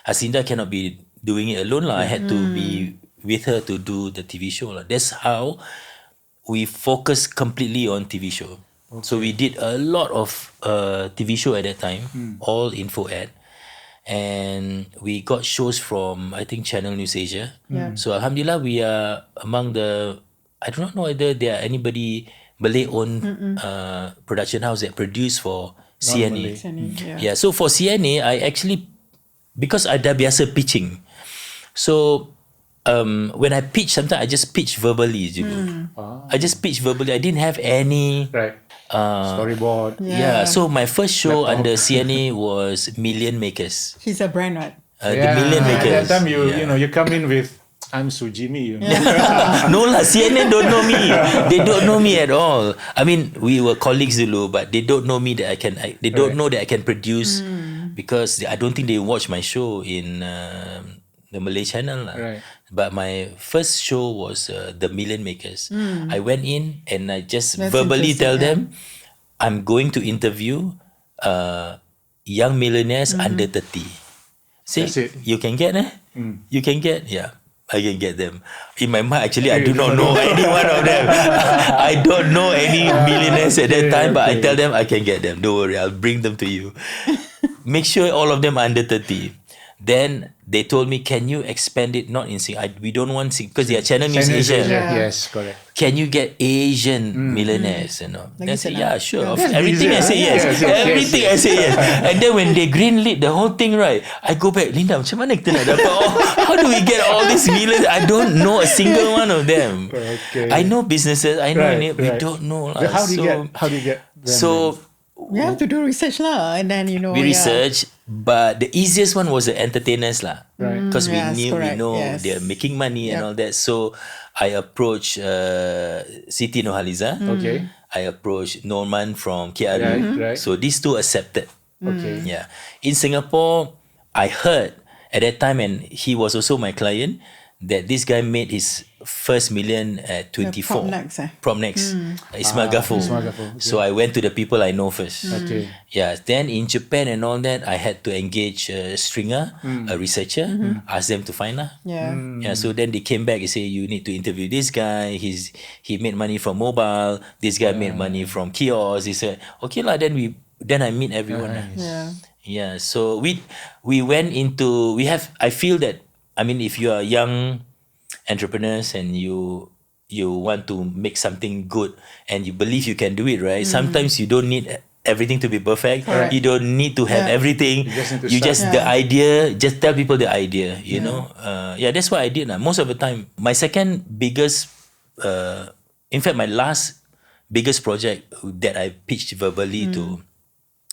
S3: Hasinda cannot be doing it alone lah. I had to be with her to do the TV show lah. That's how we focused completely on TV show. So we did a lot of TV show at that time, all info ad. And we got shows from, I think, Channel News Asia.
S4: Yeah.
S3: So Alhamdulillah, we are among I do not know whether there are anybody Malay-owned production house that produce for CNA.
S4: Yeah.
S3: Yeah, so for CNA, I actually, because I dah biasa pitching, so when I pitch, sometimes I just pitch verbally. I just pitch verbally. I didn't have any.
S2: Right. Storyboard.
S3: Yeah. So my first show
S2: Laptop.
S3: under CNA was Million Makers.
S4: He's a brand, right?
S3: The Million Makers.
S2: That time you come in with I'm Sujimy.
S3: No lah, CNN don't know me. They don't know me at all. I mean, we were colleagues dulu, but they don't know me that they don't know that I can produce because I don't think they watch my show in the Malay channel lah.
S2: Right.
S3: But my first show was the Million Makers. I went in and I just
S4: That's
S3: verbally tell
S4: interesting,
S3: them I'm going to interview young millionaires under 30. Say,
S2: That's it.
S3: you can get You can get, yeah. I can get them. In my mind, actually, I do not know any one of them. I don't know any millionaires at that time, but I tell them I can get them. Don't worry, I'll bring them to you. Make sure all of them are under 30. Then they told me, can you expand it? Not in Singapore. We don't want because their channel is Asian.
S2: Yes, correct.
S3: Can you get Asian millionaires? You know, I said, yeah, sure. Everything I say yes. Everything I say yes. And then when they greenlit the whole thing, right, I go back, Linda, macam mana kita nak dapat? How do we get all these millions? I don't know a single one of them.
S2: Okay.
S3: I know businesses. I know
S2: Right,
S3: we
S2: right.
S3: don't know.
S2: But how do you get them?
S3: So
S4: You have to do research lah, and then
S3: we research, but the easiest one was the entertainers lah.
S2: Right.
S3: Because we
S4: Yes,
S3: knew,
S4: correct,
S3: we know
S4: yes.
S3: they're making money and
S4: Yep.
S3: all that. So I approached Siti Nurhaliza.
S2: Okay.
S3: I approached Norman from KRU.
S2: Right, right.
S3: So these two accepted.
S2: Okay.
S3: Yeah. In Singapore, I heard at that time, and he was also my client, that this guy made his first million at 24. Prom next. Ismail Ghaffur.
S2: Ismail Ghaffur, okay.
S3: So I went to the people I know first.
S2: Okay.
S3: Yeah. Then in Japan and all that, I had to engage a stringer, a researcher, ask them to find lah.
S4: Yeah.
S3: Yeah, so then they came back and say you need to interview this guy. He made money from mobile. This guy made money from kiosks. He said, okay lah. Then I meet everyone. Lah.
S4: Yeah.
S3: Yeah. So we went into I feel that, I mean, if you are young entrepreneurs and you want to make something good and you believe you can do it, right? Sometimes you don't need everything to be perfect.
S4: Correct.
S3: You don't need to have everything.
S2: You just need to start.
S3: The idea, just tell people the idea, you know. That's what I did. Most of the time. My second biggest, in fact, my last biggest project that I pitched verbally to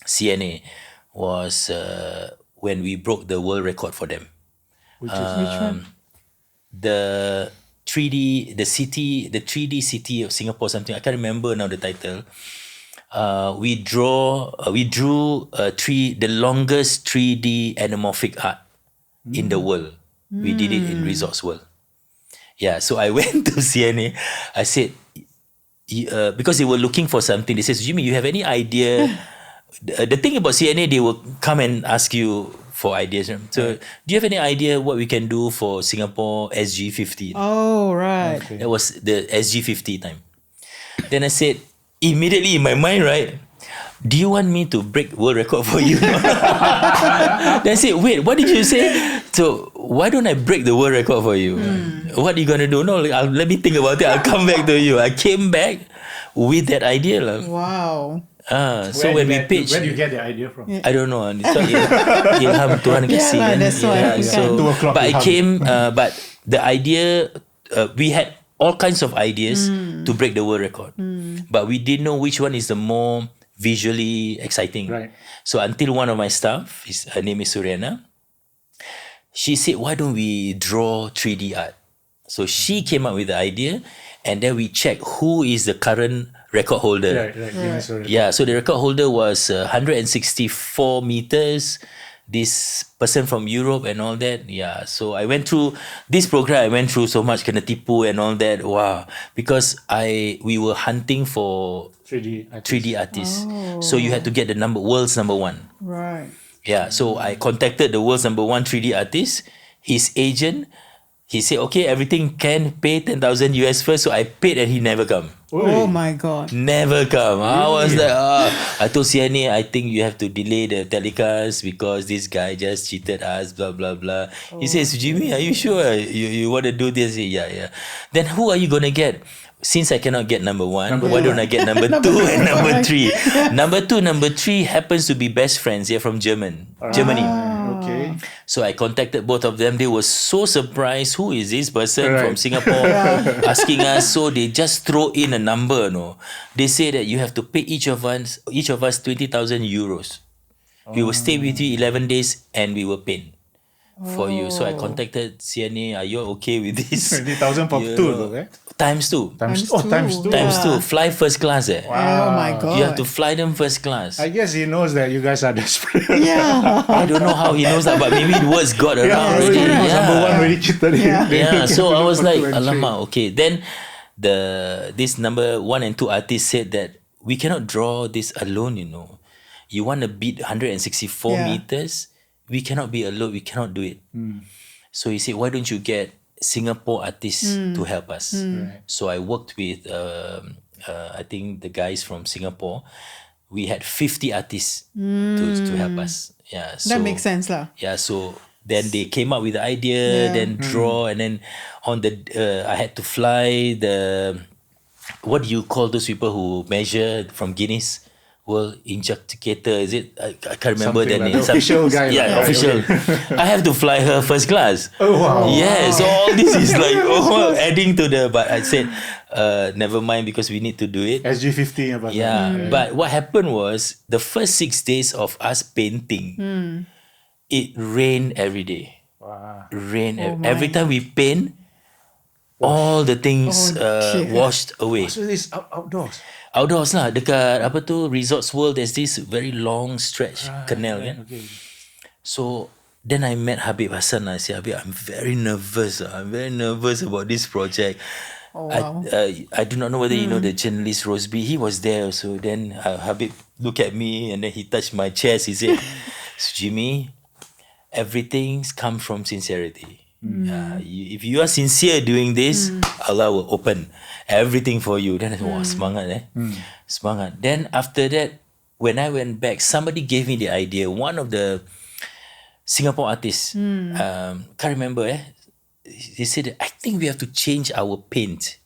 S3: CNA was when we broke the world record for them.
S2: Which one?
S3: The 3D city of Singapore, something I can't remember now the title. We drew the longest 3D anamorphic art in the world. We did it in Resorts World. Yeah, so I went to CNA. I said, because they were looking for something, they said, Jimmy, you have any idea? The thing about CNA, they will come and ask you for ideas. So, do you have any idea what we can do for Singapore SG50?
S4: Oh, right.
S2: Okay.
S3: That was the SG50 time. Then I said, immediately in my mind, right, do you want me to break world record for you? Then I said, wait, what did you say? So, why don't I break the world record for you? What are you going to do? No, let me think about it. I'll come back to you. I came back with that idea.
S4: Wow.
S3: So when we pitched,
S2: where do you get the idea from?
S3: I don't know. It's not ilham Tuhan kasi.
S4: Yeah,
S3: Kan?
S4: that's why.
S3: Yeah, so,
S2: 2 o'clock
S3: but I
S2: ilham.
S3: came, but the idea, we had all kinds of ideas to break the world record. But we didn't know which one is the more visually exciting.
S2: Right.
S3: So until one of my staff, her name is Suriana, she said, why don't we draw 3D art? So she came up with the idea, and then we checked who is the current record holder.
S2: Right. Guinness World Record.
S3: Yeah, so the record holder was 164 meters. This person from Europe and all that. Yeah, so I went through this program. I went through so much kena tipu and all that. Wow, because we were hunting for 3D artists. So you had to get the world's number one.
S4: Right.
S3: Yeah, so I contacted the world's number one 3D artist. His agent, he said, okay, everything can pay 10,000 US first. So I paid and he never come.
S4: Oh my God.
S3: Never come. I was like, I told CNA, I think you have to delay the telecast because this guy just cheated us, blah, blah, blah. He says, Jimmy, are you sure you want to do this? Yeah. Then who are you going to get? since I cannot get number one, why don't I get number two and number three? Number two, number three happens to be best friends. They're from Germany.
S2: Okay.
S3: So I contacted both of them. They were so surprised. Who is this person from Singapore asking us? So they just throw in a number. No, they say that you have to pay each of us 20,000 euros. We will stay with you 11 days and we will pay for you. So I contacted CNA. Are you okay with this?
S2: 20,000 for two, though, eh?
S3: Times two.
S2: Times two.
S3: Times two. Fly first class.
S4: Oh my God.
S3: You have to fly them first class.
S2: I guess he knows that you guys are desperate.
S4: Yeah.
S3: I don't know how he knows that, but maybe the words got around already.
S2: Number one already cheated him.
S3: Yeah, so I was like,
S2: Two and three.
S3: alamak, okay. Then this number 1 and 2 artists said that we cannot draw this alone, you know. You want to beat 164 meters, we cannot be alone, we cannot do it. So he said, why don't you get Singapore artists to help us? So I worked with, I think the guys from Singapore. We had 50 artists to help us. Yeah, so
S4: That makes sense lah.
S3: yeah, so then they came up with the idea, then draw, and then on the I had to fly the, what do you call those people who measure from Guinness World Injecticator? Is it? I can't remember
S2: Something
S3: the
S2: like
S3: name.
S2: the official guy.
S3: Yeah,
S2: Right,
S3: official. I have to fly her first class.
S2: Oh, wow.
S3: Yeah, so all this is like adding to the. But I said, never mind because we need to do it.
S2: SG50 apa?
S3: Yeah, but what happened was the first 6 days of us painting, it rained every day.
S2: Wow.
S3: Every time we paint, all the things washed away.
S2: So this outdoors.
S3: Outdoors lah, dekat apa tu Resorts World, there's this very long stretch canal kan.
S2: Okay.
S3: So then I met Habib Hassan. I said, Habib, I'm very nervous. I'm very nervous about this project.
S4: Oh, wow.
S3: I do not know whether you know the journalist Roseby. He was there. So then Habib looked at me and then he touched my chest. He said, Sujimy, everything's come from sincerity. If you are sincere doing this, Allah will open everything for you. Then I said, wow, semangat semangat. Then after that, when I went back, somebody gave me the idea. One of the Singapore artists, can't remember they said, I think we have to change our paint,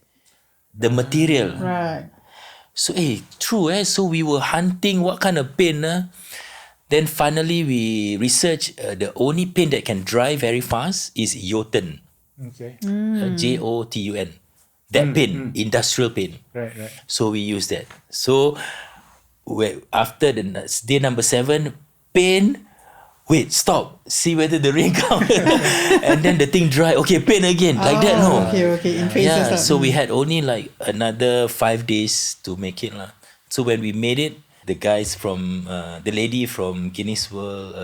S3: the material.
S4: Right.
S3: So true so we were hunting what kind of paint. Then finally we researched the only paint that can dry very fast is Jotun.
S2: Okay.
S3: Jotun. That paint, industrial paint.
S2: Right.
S3: So we use that. So after the day number 7, paint. Wait, stop. See whether the rain comes. And then the thing dry. Okay, paint again. Like that, no?
S4: Okay. In phases.
S3: Yeah,
S4: lah.
S3: so we had only like another 5 days to make it lah. So when we made it, the guys from the lady from Guinness World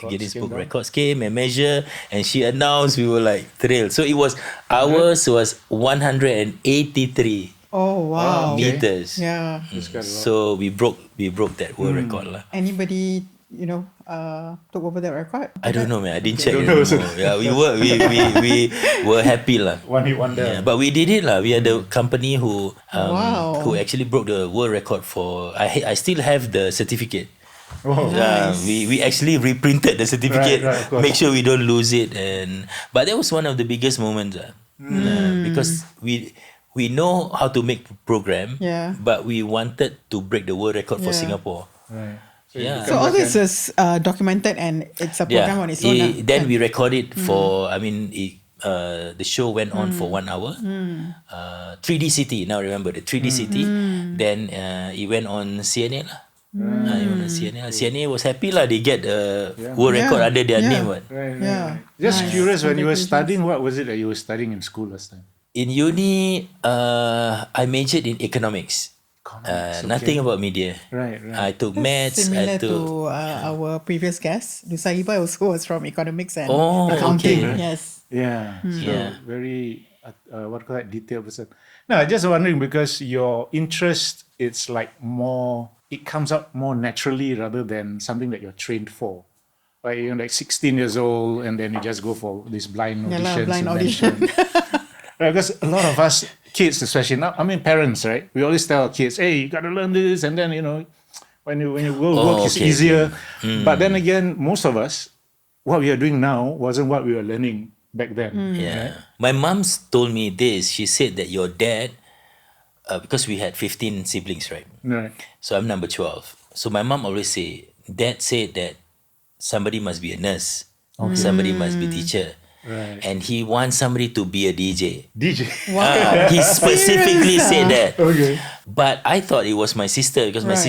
S3: Guinness Book Records came and measured, and she announced. We were like thrilled. So it was ours was 183
S4: Oh wow.
S3: meters.
S4: Yeah.
S3: So we broke that world record lah.
S4: Anybody took over that record?
S3: I don't know, man. I didn't check
S2: Don't
S3: it
S2: know.
S3: anymore. Yeah, we were happy lah.
S2: One hit wonder.
S3: Yeah, but we did it lah. We are the company who
S4: Wow.
S3: who actually broke the world record for. I still have the certificate.
S2: Oh.
S3: We actually reprinted the certificate.
S2: Right, of course.
S3: Make sure we don't lose it. But that was one of the biggest moments because we know how to make program.
S4: Yeah.
S3: But we wanted to break the world record for Singapore.
S2: Right.
S3: Yeah.
S4: So all this is documented and it's a program on its own.
S3: Then we recorded for. I mean, the show went on for 1 hour. 3D City. Now remember the 3D City. Then it went on CNA lah. CNA was happy lah. They get a world record under their name. What?
S2: Right.
S4: Yeah.
S2: Just curious, when you were studying, what was it that you were studying in school last time?
S3: In uni, I majored in economics. Nothing about media.
S2: Right.
S3: I took maths.
S4: Similar
S3: I took.
S4: to our previous guest, Nusahiba also was from economics and
S3: Oh,
S4: accounting.
S3: okay.
S4: Yes.
S2: Yeah. So
S3: Yeah.
S2: very what call that, detailed person. No, I just wondering because your interest, it's like more. It comes out more naturally rather than something that you're trained for. Like you're like 16 years old and then you just go for these blind
S4: Yeah lah,
S2: auditions.
S4: blind
S2: and
S4: audition.
S2: Right, because a lot of us kids, especially now, I mean parents, right? We always tell our kids, hey, you got to learn this, and then when you go work, it's easier. But then again, most of us, what we are doing now wasn't what we were learning back then.
S3: Yeah. My mom's told me this. She said that your dad because we had 15 siblings, right?
S2: Right.
S3: So I'm number 12. So my mom always say, Dad said that somebody must be a nurse, somebody must be teacher,
S2: Right.
S3: and he wants somebody to be a DJ.
S2: DJ.
S3: He specifically said that.
S2: Okay.
S3: But I thought it was my sister because my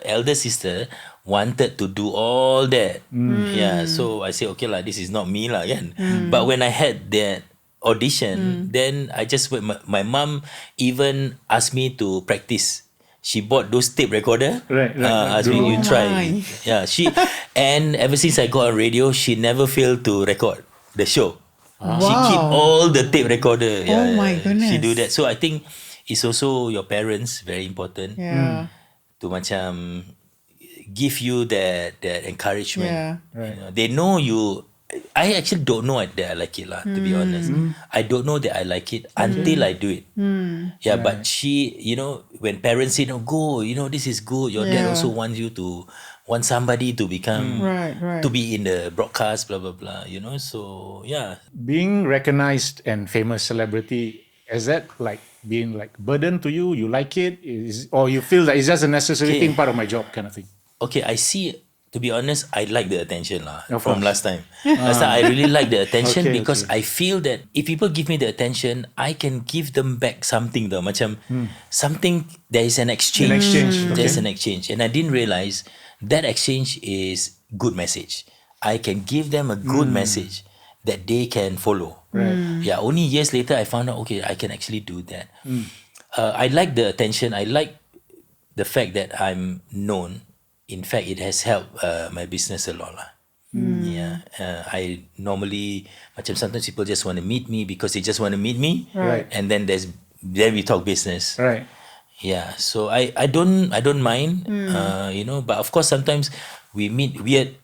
S3: elder sister, wanted to do all that. Yeah, so I said, okay lah, this is not me lah, kan. But when I had that audition, then I just went. My mom even asked me to practice. She bought those tape recorder.
S2: Right.
S3: Asked me, you try.
S4: my.
S3: Yeah, and ever since I got on radio, she never failed to record the show. She keep all the tape recorder.
S4: Oh my goodness.
S3: She do that. So I think it's also your parents very important
S4: Yeah.
S3: to macam give you that encouragement.
S4: Yeah.
S3: You know, they know you. I actually don't know that I like it lah. To be honest, I don't know that I like it until I do it. Yeah, but she, when parents say, "No, go," this is good. Your dad
S4: Yeah.
S3: also wants you to want somebody to become
S4: Right.
S3: to be in the broadcast, blah blah blah. So yeah.
S2: Being recognized and famous celebrity, is that like being like burden to you? You like it? Or you feel that it's just a necessary
S3: Okay.
S2: thing, part of my job kind of thing?
S3: Okay, I see. To be honest, I like the attention lah
S2: Of
S3: from
S2: course.
S3: last time. Last time I really like the attention
S2: Okay,
S3: because
S2: okay.
S3: I feel that if people give me the attention, I can give them back something though. Macam something, there is an exchange.
S2: An exchange,
S3: There's
S2: okay.
S3: an exchange. And I didn't realize that exchange is good message. I can give them a good message that they can follow.
S2: Right.
S3: Yeah, only years later I found out, okay, I can actually do that. I like the attention. I like the fact that I'm known. In fact, it has helped my business a lot lah. Yeah, I normally macam sometimes people just want to meet me because they just want to meet me,
S2: Right.
S3: and then we talk business.
S2: Right.
S3: Yeah, so I don't mind, but of course sometimes we meet weird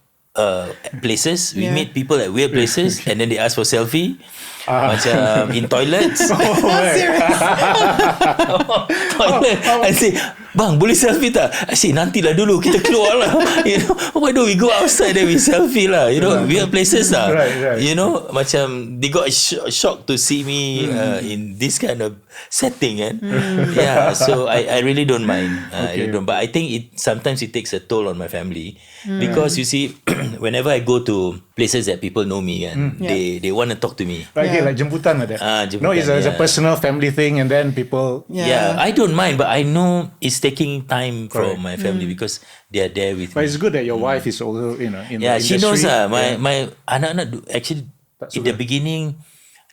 S3: places. We
S4: Yeah.
S3: meet people at weird places, and then they ask for selfie, macam in toilets. Toilet. I say, bang, boleh selfie tak? I say, nantilah dulu, kita keluar lah. Why don't we go outside and we selfie lah? Weird places lah.
S2: Right.
S3: Macam they got shocked to see me in this kind of setting, kan? Yeah, so I really don't mind. I really don't. But I think sometimes it takes a toll on my family because you see, whenever I go to places that people know me, kan, they want to talk to me.
S2: Right, okay, like jemputan like that.
S3: Jemputan,
S2: No, it's a
S3: yeah.
S2: personal family thing, and then people.
S3: Yeah, I don't mind, but I know it's taking time from my family because they are there with
S2: But
S3: me.
S2: it's good that your wife is also, in
S3: Yeah,
S2: the
S3: she knows
S2: industry.
S3: my anak-anak actually
S2: Tak
S3: in
S2: suka.
S3: the beginning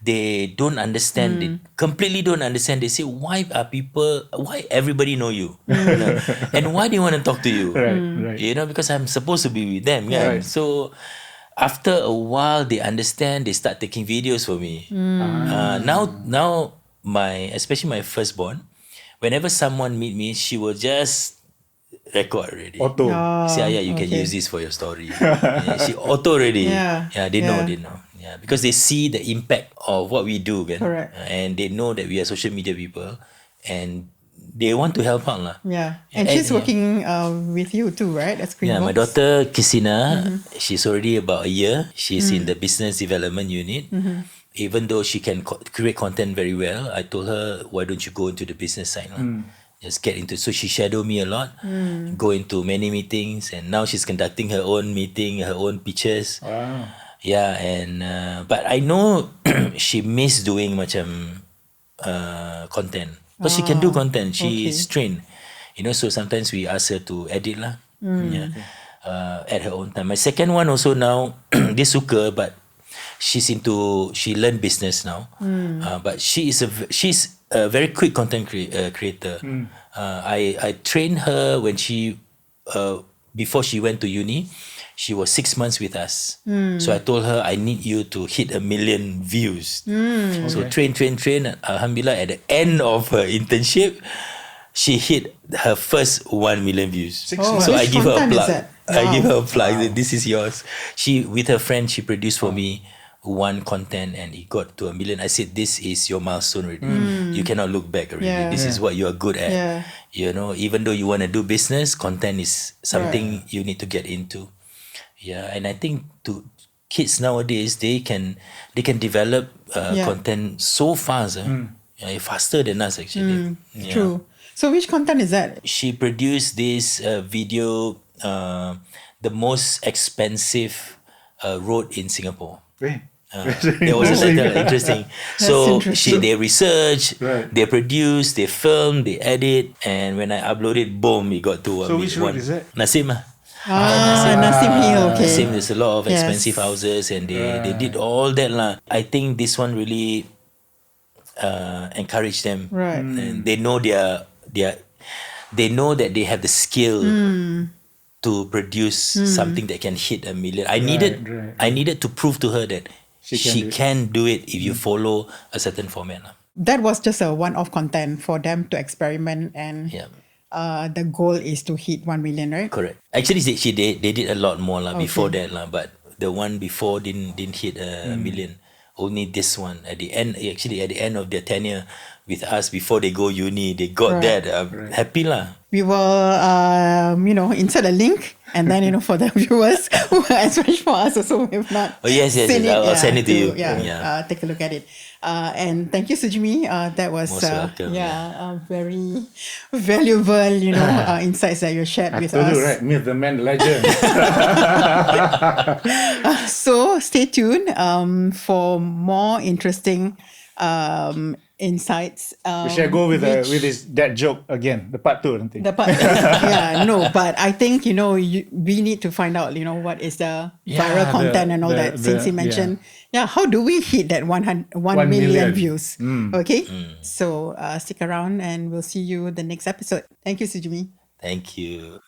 S3: they don't understand. They completely don't understand. They say, why everybody know you? And why they want to talk to you?
S2: Right.
S3: Because I'm supposed to be with them. Yeah.
S2: Right.
S3: So after a while they understand, they start taking videos for me. Now especially my firstborn, whenever someone meet me, she will just record already.
S2: Auto.
S3: Say, you can use this for your story. Yeah, she auto already.
S4: Yeah.
S3: They know. Yeah, because they see the impact of what we do, kan?
S4: Correct.
S3: And they know that we are social media people, and they want to help out lah.
S4: Yeah. And she's working with you too, right? At Screenbox.
S3: Yeah, my daughter Kisina, she's already about a year. She's in the business development unit. Even though she can create content very well, I told her, why don't you go into the business side lah? Just get into. So she shadowed me a lot, go into many meetings, and now she's conducting her own meeting, her own pitches.
S2: Wow.
S3: Yeah, and but I know she miss doing macam content. But she can do content. She is trained. So sometimes we ask her to edit lah. Yeah. At her own time. My second one also now, dia suka, but she learned business now. But she's a very quick content creator. I trained her when before she went to uni. She was 6 months with us. So I told her, I need you to hit 1 million views. So train. Alhamdulillah, at the end of her internship, she hit her first 1 million views.
S2: 6 months.
S3: So I
S4: Which
S3: give her a
S4: content is
S3: plug.
S4: that?
S3: I
S4: Wow.
S3: give her a plug. This is yours. She, with her friend, she produced for me one content and it got to 1 million. I said, this is your milestone already. You cannot look back already.
S4: Yeah.
S3: This is what you are good at.
S4: Yeah.
S3: Even though you want to do business, content is something you need to get into. Yeah, and I think to kids nowadays, they can develop content so fast. faster than us actually. Yeah.
S4: True. So which content is that?
S3: She produced this video, the most expensive road in Singapore.
S2: Eh,
S3: That was interesting. So
S4: interesting.
S3: they research,
S2: Right.
S3: they produce, they film, they edit, and when I uploaded, boom, it got to
S2: So which road is that?
S3: Nasim.
S4: Nasim Hill. Okay.
S3: Nasim, there's a lot of
S4: Yes.
S3: expensive houses, and they did all that lah. I think this one really encouraged them,
S4: Right.
S3: and they know they know that they have the skill to produce something that can hit 1 million. I needed to prove to her that she can do it if you follow a certain format lah.
S4: That was just a one-off content for them to experiment, and
S3: Yeah.
S4: the goal is to hit 1 million, right?
S3: Correct. Actually, they did a lot more lah before that lah, but the one before didn't hit 1 million. Only this one at the end. Actually, at the end of their tenure with us before they go uni, they got
S4: Right.
S3: that. Happy lah.
S4: We will, insert a link, and then for the viewers, especially for us also, we have not.
S3: Oh, yes,
S4: seen
S3: I'll send it to you.
S4: Yeah, take a look at it. And thank you, Sujimy. That was
S3: Most welcome,
S4: very valuable, insights that you shared with
S2: Told
S4: us.
S2: you, right? Myth, the man, the legend.
S4: So stay tuned for more interesting insights.
S2: We shall go with his that joke again. The part 2, nanti.
S4: The part, but I think we need to find out what is the viral content and all that. Since he mentioned, how do we hit that 1 million views? Okay, so stick around and we'll see you the next episode. Thank you, Sujimy.
S3: Thank you.